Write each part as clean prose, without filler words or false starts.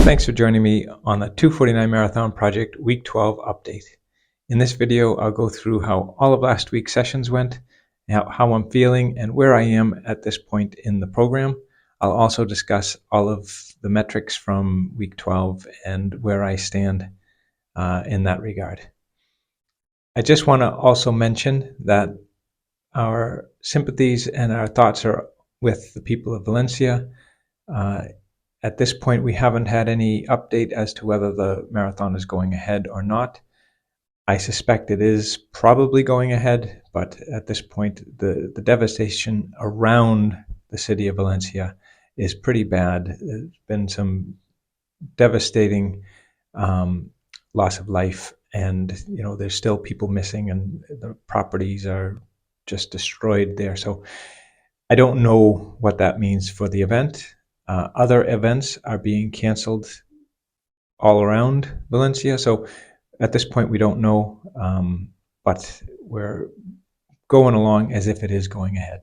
Thanks for joining me on the 249 Marathon Project Week 12 update. In this video, I'll go through how all of last week's sessions went, how I'm feeling, and where I am at this point in the program. I'll also discuss all of the metrics from Week 12 and where I stand in that regard. I just want to also mention that our sympathies and our thoughts are with the people of Valencia. At this point, we haven't had any update as to whether the marathon is going ahead or not. I suspect it is probably going ahead, but at this point, the devastation around the city of Valencia is pretty bad. There's been some devastating loss of life, and there's still people missing, and the properties are just destroyed there. So I don't know what that means for the event. Other events are being canceled all around Valencia. So at this point, we don't know, but we're going along as if it is going ahead.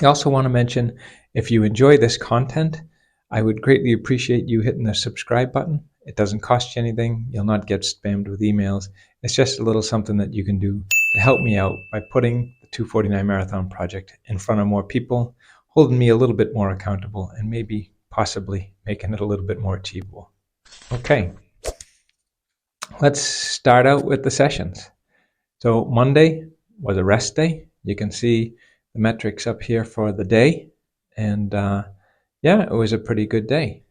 I also want to mention, if you enjoy this content, I would greatly appreciate you hitting the subscribe button. It doesn't cost you anything. You'll not get spammed with emails. It's just a little something that you can do to help me out by putting the 249 Marathon Project in front of more people, holding me a little bit more accountable, and maybe possibly making it a little bit more achievable. Okay, let's start out with the sessions. So Monday was a rest day. You can see the metrics up here for the day, and yeah, it was a pretty good day.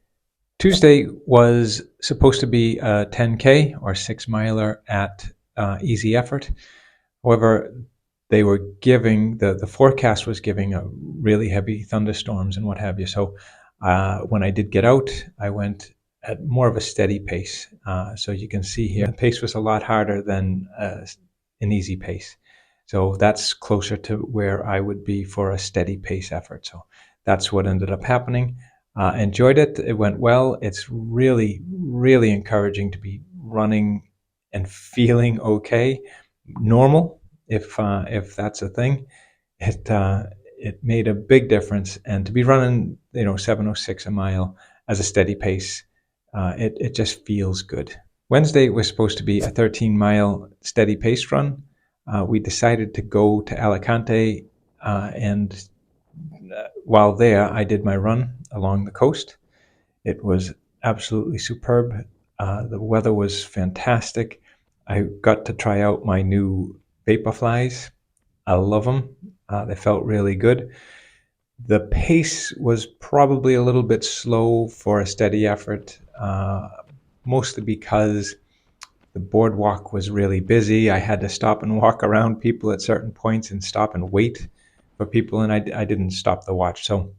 Tuesday was supposed to be a 10K or 6-miler at easy effort. However, they were giving, the forecast was giving a really heavy thunderstorms and what have you. So when I did get out, I went at more of a steady pace. So you can see here, the pace was a lot harder than an easy pace. So that's closer to where I would be for a steady pace effort. So that's what ended up happening. Enjoyed it. It went well. It's really, really encouraging to be running and feeling okay, normal, if that's a thing. It made a big difference, and to be running 7:06 a mile as a steady pace, it just feels good. Wednesday was supposed to be a 13-mile steady pace run. We decided to go to Alicante, and while there, I did my run along the coast. It was absolutely superb. The weather was fantastic. I got to try out my new Vaporflies. I love them. They felt really good. The pace was probably a little bit slow for a steady effort, mostly because the boardwalk was really busy. I had to stop and walk around people at certain points and stop and wait for people, and I didn't stop the watch. So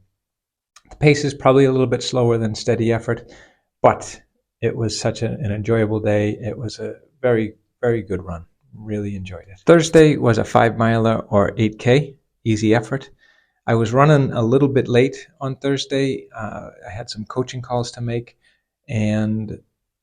the pace is probably a little bit slower than steady effort, but it was such an enjoyable day. It was a very, very good run. Really enjoyed it. Thursday was a 5-miler or 8K, easy effort. I was running a little bit late on Thursday. I had some coaching calls to make, and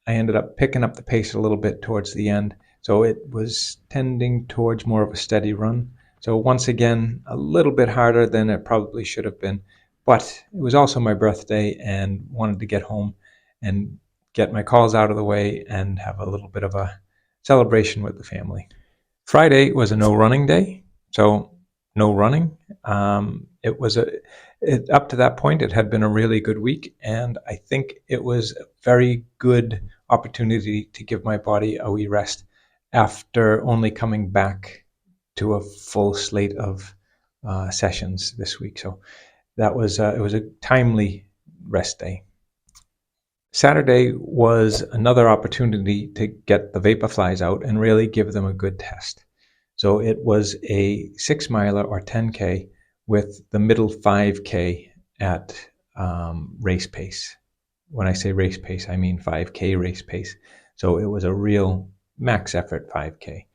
I ended up picking up the pace a little bit towards the end. So it was tending towards more of a steady run. So once again, a little bit harder than it probably should have been. But it was also my birthday, and wanted to get home and get my calls out of the way and have a little bit of a celebration with the family. Friday was a no running day, so no running. It was up to that point, it had been a really good week, and I think it was a very good opportunity to give my body a wee rest after only coming back to a full slate of sessions this week. So that was it was a timely rest day. Saturday was another opportunity to get the Vaporflies out and really give them a good test. So it was a 6-miler or 10K with the middle 5K at race pace. When I say race pace, I mean 5K race pace. So it was a real max effort 5K.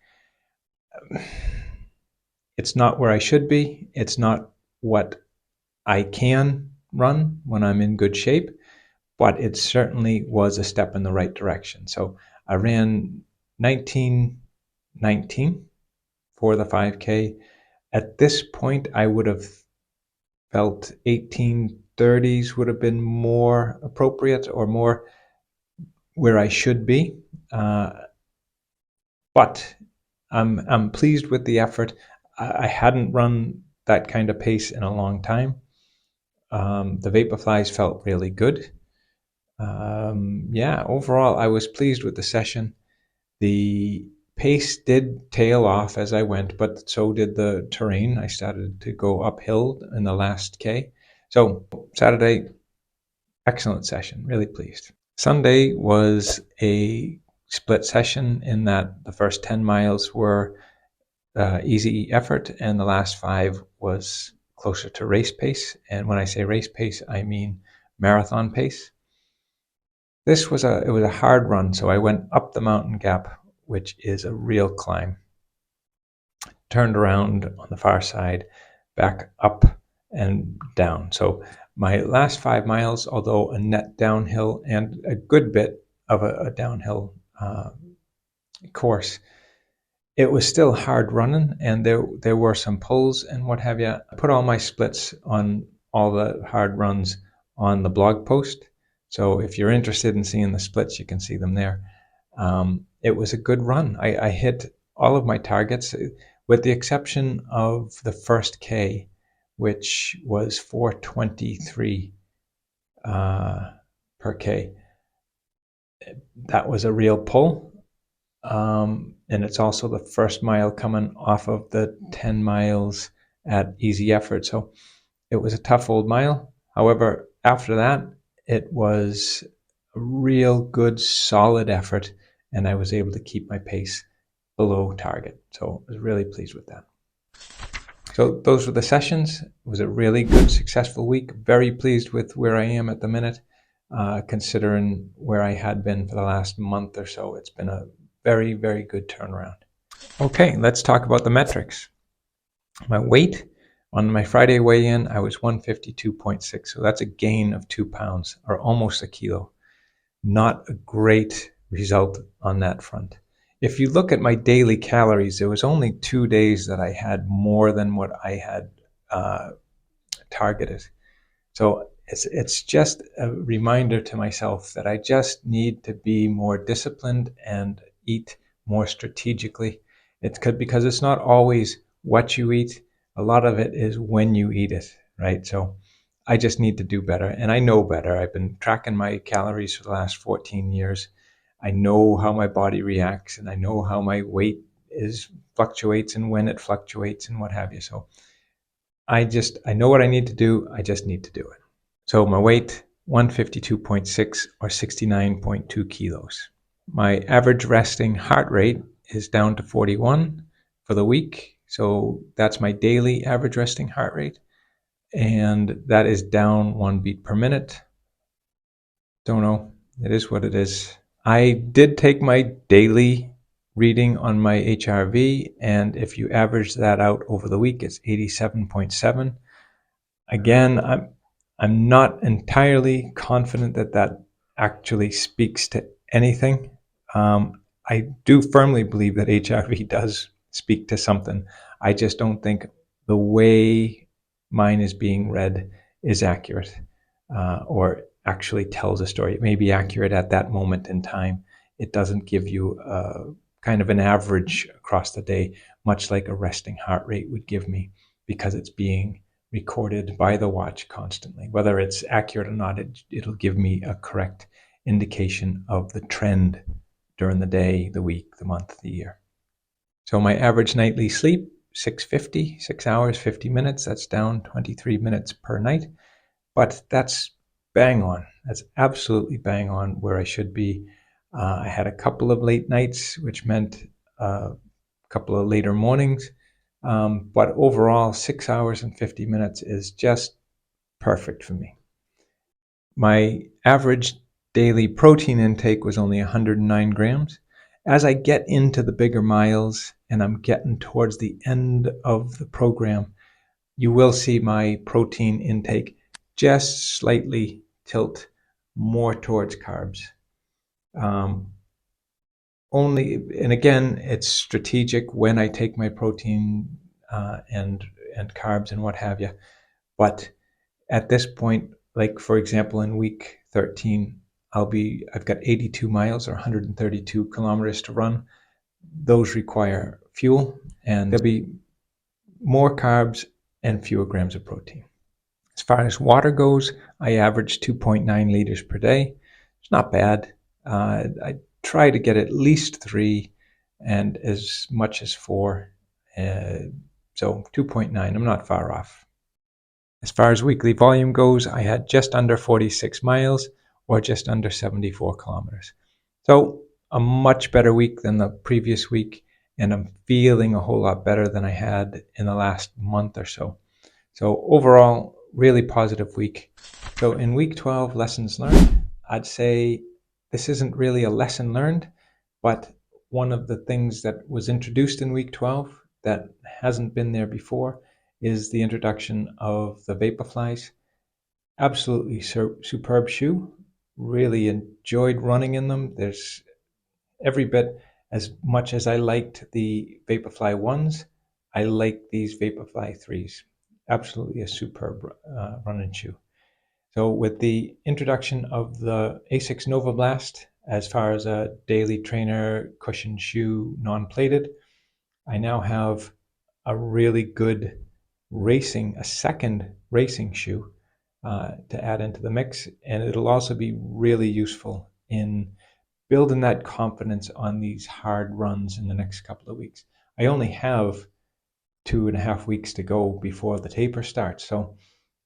It's not where I should be. It's not what I can run when I'm in good shape, but it certainly was a step in the right direction. So I ran 19:19 for the 5K. At this point, I would have felt 18:30s would have been more appropriate or more where I should be, but I'm pleased with the effort. I hadn't run that kind of pace in a long time. The Vaporflies felt really good. Yeah, overall, I was pleased with the session. The pace did tail off as I went, but so did the terrain. I started to go uphill in the last K. So Saturday, excellent session, really pleased. Sunday was a split session in that the first 10 miles were easy effort and the last 5 was closer to race pace. And when I say race pace, I mean marathon pace. It was a hard run, so I went up the mountain gap, which is a real climb. Turned around on the far side, back up and down. So my last 5 miles, although a net downhill and a good bit of a downhill course, it was still hard running, and there were some pulls and what have you. I put all my splits on all the hard runs on the blog post. So if you're interested in seeing the splits, you can see them there. It was a good run. I hit all of my targets, with the exception of the first K, which was 423 per K. That was a real pull. And it's also the first mile coming off of the 10 miles at easy effort. So it was a tough old mile. However, after that, it was a real good, solid effort, and I was able to keep my pace below target. So I was really pleased with that. So those were the sessions. It was a really good, successful week. Very pleased with where I am at the minute, considering where I had been for the last month or so. It's been a very, very good turnaround. Okay, let's talk about the metrics. My weight on my Friday weigh-in, I was 152.6, so that's a gain of 2 pounds, or almost a kilo. Not a great result on that front. If you look at my daily calories, there was only 2 days that I had more than what I had targeted. So it's just a reminder to myself that I just need to be more disciplined and eat more strategically. It's good because it's not always what you eat. A lot of it is when you eat it, right? So I just need to do better, and I know better. I've been tracking my calories for the last 14 years. I know how my body reacts, and I know how my weight fluctuates and when it fluctuates and what have you. So I know what I need to do. I just need to do it. So my weight, 152.6 or 69.2 kilos. My average resting heart rate is down to 41 for the week. So that's my daily average resting heart rate. And that is down 1 beat per minute. Don't know. It is what it is. I did take my daily reading on my HRV, and if you average that out over the week, it's 87.7. Again, I'm not entirely confident that that actually speaks to anything. I do firmly believe that HRV does speak to something. I just don't think the way mine is being read is accurate, or actually tells a story. It may be accurate at that moment in time. It doesn't give you kind of an average across the day, much like a resting heart rate would give me, because it's being recorded by the watch constantly. Whether it's accurate or not, it'll give me a correct indication of the trend during the day, the week, the month, the year. So my average nightly sleep, 6:50, 6 hours, 50 minutes. That's down 23 minutes per night. But that's bang on. That's absolutely bang on where I should be. I had a couple of late nights, which meant a couple of later mornings. But overall, 6 hours and 50 minutes is just perfect for me. My average daily protein intake was only 109 grams. As I get into the bigger miles and I'm getting towards the end of the program, you will see my protein intake just slightly tilt more towards carbs. And again, it's strategic when I take my protein and carbs and what have you. But at this point, like for example, in week 13, I've got 82 miles or 132 kilometers to run. Those require fuel, and there'll be more carbs and fewer grams of protein. As far as water goes, I average 2.9 liters per day. It's not bad. I try to get at least 3 and as much as 4. So 2.9, I'm not far off. As far as weekly volume goes, I had just under 46 miles or just under 74 kilometers. So a much better week than the previous week, and I'm feeling a whole lot better than I had in the last month or so. So overall, really positive week. So in week 12, lessons learned, I'd say this isn't really a lesson learned, but one of the things that was introduced in week 12 that hasn't been there before is the introduction of the Vaporflies. Absolutely superb shoe. Really enjoyed running in them. There's every bit as much as I liked the Vaporfly 1s, I like these Vaporfly 3s. Absolutely a superb running shoe. So with the introduction of the Asics Nova Blast as far as a daily trainer cushion shoe, non-plated, I now have a really good a second racing shoe to add into the mix, and it'll also be really useful in building that confidence on these hard runs in the next couple of weeks. I only have 2.5 weeks to go before the taper starts, so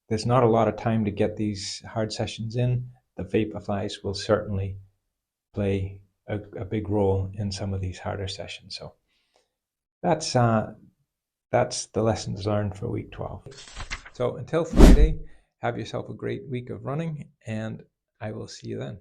there's not a lot of time to get these hard sessions in. The Vaporflies will certainly play a big role in some of these harder sessions. So that's the lessons learned for week 12. So until Friday, have yourself a great week of running, and I will see you then.